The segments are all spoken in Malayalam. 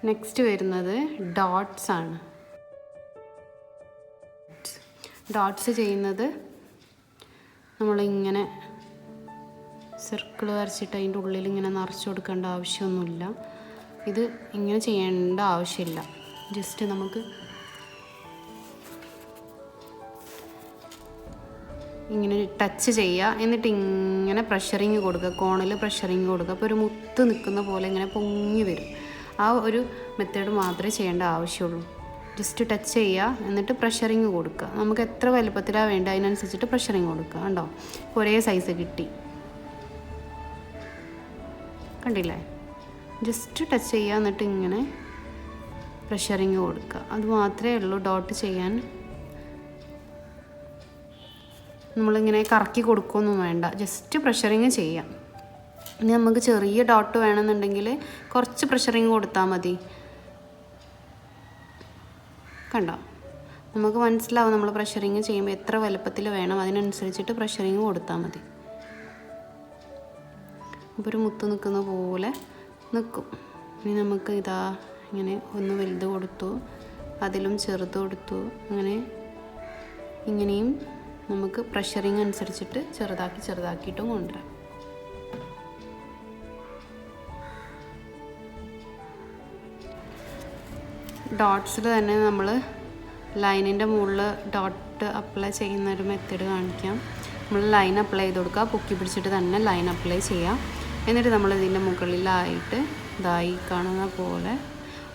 നെക്സ്റ്റ് വരുന്നത് ഡോട്ട്സ് ആണ്. ഡോട്ട്സ് ചെയ്യുന്നത് നമ്മളിങ്ങനെ സർക്കിൾ വരച്ചിട്ട് അതിൻ്റെ ഉള്ളിൽ ഇങ്ങനെ നിറച്ച് കൊടുക്കേണ്ട ആവശ്യമൊന്നുമില്ല. ഇത് ഇങ്ങനെ ചെയ്യേണ്ട ആവശ്യമില്ല. ജസ്റ്റ് നമുക്ക് ഇങ്ങനെ ടച്ച് ചെയ്യുക, എന്നിട്ട് ഇങ്ങനെ പ്രഷറിങ് കൊടുക്കുക, കോണിൽ പ്രഷറിങ് കൊടുക്കുക. അപ്പോൾ ഒരു മുത്ത് നിൽക്കുന്ന പോലെ ഇങ്ങനെ പൊങ്ങി വരും. ആ ഒരു മെത്തേഡ് മാത്രമേ ചെയ്യേണ്ട ആവശ്യമുള്ളൂ. ജസ്റ്റ് ടച്ച് ചെയ്യുക, എന്നിട്ട് പ്രഷറിങ് കൊടുക്കുക. നമുക്ക് എത്ര വലുപ്പത്തിലാണ് വേണ്ടത് അതിനനുസരിച്ചിട്ട് പ്രഷറിങ് കൊടുക്കുക. കണ്ടോ, ഒരേ സൈസ് കിട്ടി, കണ്ടില്ലേ? ജസ്റ്റ് ടച്ച് ചെയ്യുക, എന്നിട്ട് ഇങ്ങനെ പ്രഷറിങ് കൊടുക്കുക. അത് മാത്രമേ ഉള്ളൂ ഡോട്ട് ചെയ്യാൻ. നമ്മളിങ്ങനെ കറക്കി കൊടുക്കുകയൊന്നും വേണ്ട, ജസ്റ്റ് പ്രഷറിങ് ചെയ്യാം. ഇനി നമുക്ക് ചെറിയ ഡോട്ട് വേണമെന്നുണ്ടെങ്കിൽ കുറച്ച് പ്രഷറിങ് കൊടുത്താൽ മതി. കണ്ടോ, നമുക്ക് മനസ്സിലാവും നമ്മൾ പ്രഷറിങ് ചെയ്യുമ്പോൾ എത്ര വലുപ്പത്തിൽ വേണം അതിനനുസരിച്ചിട്ട് പ്രഷറിങ് കൊടുത്താൽ മതി. അപ്പോൾ ഒരു മുത്ത് നിൽക്കുന്ന പോലെ നിൽക്കും. ഇനി നമുക്ക് ഇതാ ഇങ്ങനെ ഒന്ന് വലുത് കൊടുത്തു, അതിലും ചെറുത് കൊടുത്തു, അങ്ങനെ ഇങ്ങനെയും നമുക്ക് പ്രഷറിങ് അനുസരിച്ചിട്ട് ചെറുതാക്കിയിട്ടും കൊണ്ടുവരാം. ഡോട്ട്സിൽ തന്നെ നമ്മൾ ലൈനിൻ്റെ മുകളിൽ ഡോട്ട് അപ്ലൈ ചെയ്യുന്ന ഒരു മെത്തേഡ് കാണിക്കാം. നമ്മൾ ലൈൻ അപ്ലൈ ചെയ്ത് കൊടുക്കുക, പൊക്കി പിടിച്ചിട്ട് തന്നെ ലൈൻ അപ്ലൈ ചെയ്യാം. എന്നിട്ട് നമ്മൾ ഇതിൻ്റെ മുകളിലായിട്ട് ഇതായി കാണുന്ന പോലെ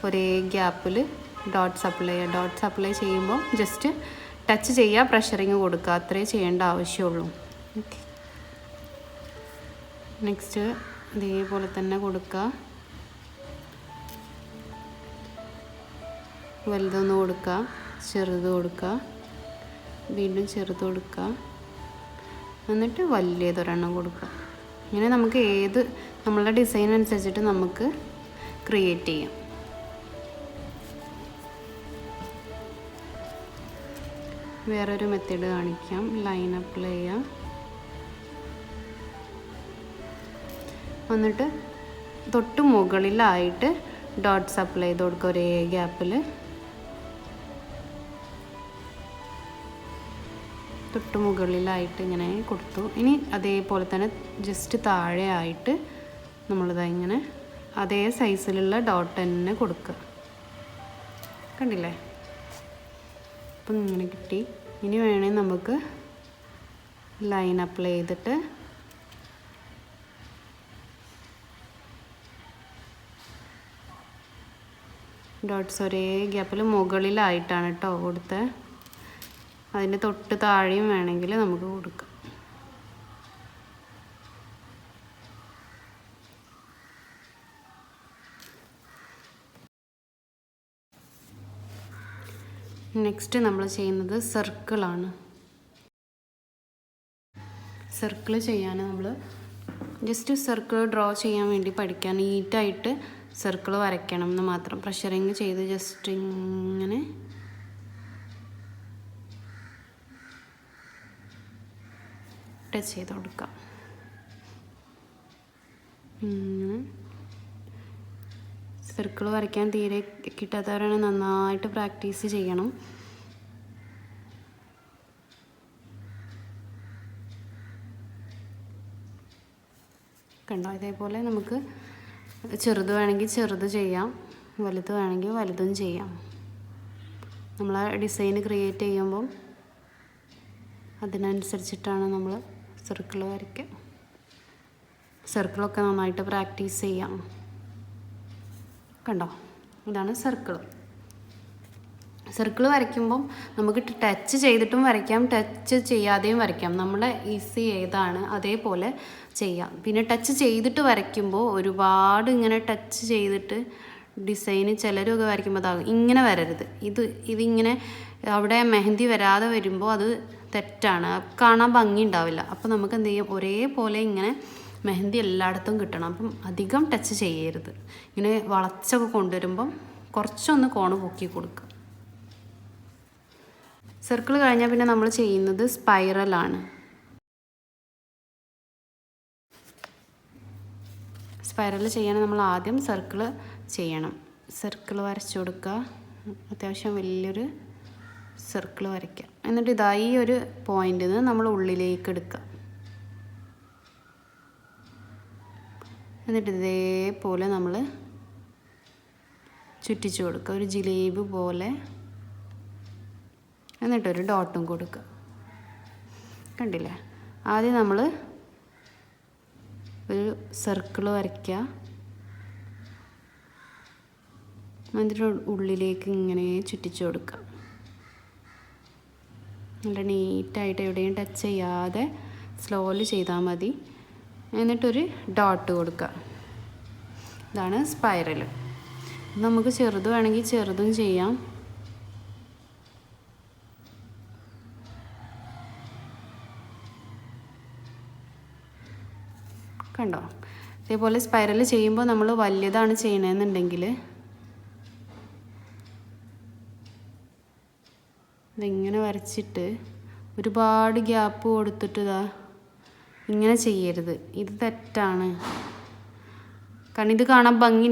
ഒരേ ഗ്യാപ്പിൽ ഡോട്ട്സ് അപ്ലൈ ചെയ്യുക. ഡോട്ട്സ് അപ്ലൈ ചെയ്യുമ്പോൾ ജസ്റ്റ് ടച്ച് ചെയ്യുക, പ്രഷറിങ് കൊടുക്കുക, അത്രേ ചെയ്യേണ്ട ആവശ്യമുള്ളൂ. ഓക്കെ, നെക്സ്റ്റ് ഇതേപോലെ തന്നെ കൊടുക്കുക. വലുതൊന്ന് കൊടുക്കുക, ചെറുത് കൊടുക്കുക, വീണ്ടും ചെറുത് കൊടുക്കുക, എന്നിട്ട് വലിയതൊരെണ്ണം കൊടുക്കുക. ഇങ്ങനെ നമുക്ക് നമ്മളുടെ ഡിസൈൻ അനുസരിച്ചിട്ട് നമുക്ക് ക്രിയേറ്റ് ചെയ്യാം. വേറൊരു മെത്തേഡ് കാണിക്കാം. ലൈൻ അപ്ലൈ ചെയ്യാം, എന്നിട്ട് തൊട്ട് മുകളിലായിട്ട് ഡോട്ട്സ് അപ്ലൈ ചെയ്ത് കൊടുക്കുക ഒരേ ഗ്യാപ്പിൽ. തൊട്ട് മുകളിലായിട്ട് ഇങ്ങനെ കൊടുത്തു. ഇനി അതേപോലെ തന്നെ ജസ്റ്റ് താഴെ ആയിട്ട് നമ്മളിതാ ഇങ്ങനെ അതേ സൈസിലുള്ള ഡോട്ട് തന്നെ കൊടുക്കുക. കണ്ടില്ലേ? അപ്പം ഇങ്ങനെ കിട്ടി. ഇനി വേണമെങ്കിൽ നമുക്ക് ലൈൻ അപ്ലൈ ചെയ്തിട്ട് ഡോട്ട്സ് ഒരേ ഗ്യാപ്പിൽ മുകളിലായിട്ടാണ് കേട്ടോ കൊടുത്തത്. അതിൻ്റെ തൊട്ട് താഴെയും വേണമെങ്കിൽ നമുക്ക് കൊടുക്കാം. നെക്സ്റ്റ് നമ്മൾ ചെയ്യുന്നത് സർക്കിളാണ്. സർക്കിൾ ചെയ്യാൻ നമ്മൾ ജസ്റ്റ് സർക്കിൾ ഡ്രോ ചെയ്യാൻ വേണ്ടി പഠിക്കാൻ നീറ്റായിട്ട് സർക്കിൾ വരയ്ക്കണം എന്ന് മാത്രം. പ്രഷറിങ് ചെയ്ത് ജസ്റ്റ് ഇങ്ങനെ ടച്ച് ചെയ്ത് കൊടുക്കാം. ഇങ്ങനെ സർക്കിൾ വരയ്ക്കാൻ തീരെ കിട്ടാത്തവരാണ് നന്നായിട്ട് പ്രാക്ടീസ് ചെയ്യണം. കണ്ടോ, ഇതേപോലെ നമുക്ക് ചെറുത് വേണമെങ്കിൽ ചെറുത് ചെയ്യാം, വലുത് വേണമെങ്കിൽ വലുതും ചെയ്യാം. നമ്മൾ ആ ഡിസൈൻ ക്രിയേറ്റ് ചെയ്യുമ്പം അതിനനുസരിച്ചിട്ടാണ് നമ്മൾ സർക്കിൾ വരയ്ക്കുക. സർക്കിളൊക്കെ നന്നായിട്ട് പ്രാക്ടീസ് ചെയ്യാം. കണ്ടോ, ഇതാണ് സർക്കിൾ. സർക്കിൾ വരയ്ക്കുമ്പം നമുക്ക് ടച്ച് ചെയ്തിട്ടും വരയ്ക്കാം, ടച്ച് ചെയ്യാതെയും വരയ്ക്കാം. നമ്മുടെ ഈസി ഏതാണ് അതേപോലെ ചെയ്യാം. പിന്നെ ടച്ച് ചെയ്തിട്ട് വരയ്ക്കുമ്പോൾ ഒരുപാട് ഇങ്ങനെ ടച്ച് ചെയ്തിട്ട് ഡിസൈന് ചിലരൊക്കെ വരയ്ക്കുമ്പോൾ അതാകും. ഇങ്ങനെ വരരുത്. ഇതിങ്ങനെ അവിടെ മെഹന്തി വരാതെ വരുമ്പോൾ അത് തെറ്റാണ്, കാണാൻ ഭംഗി ഉണ്ടാവില്ല. അപ്പോൾ നമുക്ക് എന്ത് ചെയ്യും, ഒരേപോലെ ഇങ്ങനെ മെഹന്തി എല്ലായിടത്തും കിട്ടണം. അപ്പം അധികം ടച്ച് ചെയ്യരുത്. ഇങ്ങനെ വളച്ചൊക്കെ കൊണ്ടുവരുമ്പം കുറച്ചൊന്ന് കോണ് പൊക്കി കൊടുക്കുക. സർക്കിൾ കഴിഞ്ഞാൽ പിന്നെ നമ്മൾ ചെയ്യുന്നത് സ്പൈറലാണ്. സ്പൈറൽ ചെയ്യാൻ നമ്മൾ ആദ്യം സർക്കിൾ ചെയ്യണം. സർക്കിൾ വരച്ചു കൊടുക്കുക. അത്യാവശ്യം വലിയൊരു സർക്കിൾ വരയ്ക്കുക. എന്നിട്ട് ഇതാ ഈ ഒരു പോയിന്റിൽ നിന്ന് നമ്മൾ ഉള്ളിലേക്ക് എടുക്കുക. എന്നിട്ട് ഇതേപോലെ നമ്മൾ ചുറ്റിച്ചു കൊടുക്കുക, ഒരു ജിലേബി പോലെ. എന്നിട്ടൊരു ഡോട്ടും കൊടുക്കുക. കണ്ടില്ലേ? ആദ്യം നമ്മൾ ഒരു സർക്കിൾ വരയ്ക്കുക. എന്നിട്ട് ഉള്ളിലേക്ക് ഇങ്ങനെ ചുറ്റിച്ചു കൊടുക്കുക. നല്ല നീറ്റായിട്ട് എവിടെയും ടച്ച് ചെയ്യാതെ സ്ലോലി ചെയ്താൽ മതി. എന്നിട്ടൊരു ഡോട്ട് കൊടുക്കുക. ഇതാണ് സ്പൈറൽ. നമുക്ക് ചെറുത് വേണമെങ്കിൽ ചെറുതും ചെയ്യാം. കണ്ടോ? ഇതേപോലെ സ്പൈറൽ ചെയ്യുമ്പോൾ നമ്മൾ വലിയതാണ് ചെയ്യണമെന്നുണ്ടെങ്കിൽ ഇതിങ്ങനെ വരച്ചിട്ട് ഒരുപാട് ഗ്യാപ്പ് കൊടുത്തിട്ട് ഇതാ ഇങ്ങനെ ചെയ്യരുത്. ഇത് തെറ്റാണ്. കാരണം ഇത് കാണാൻ ഭംഗി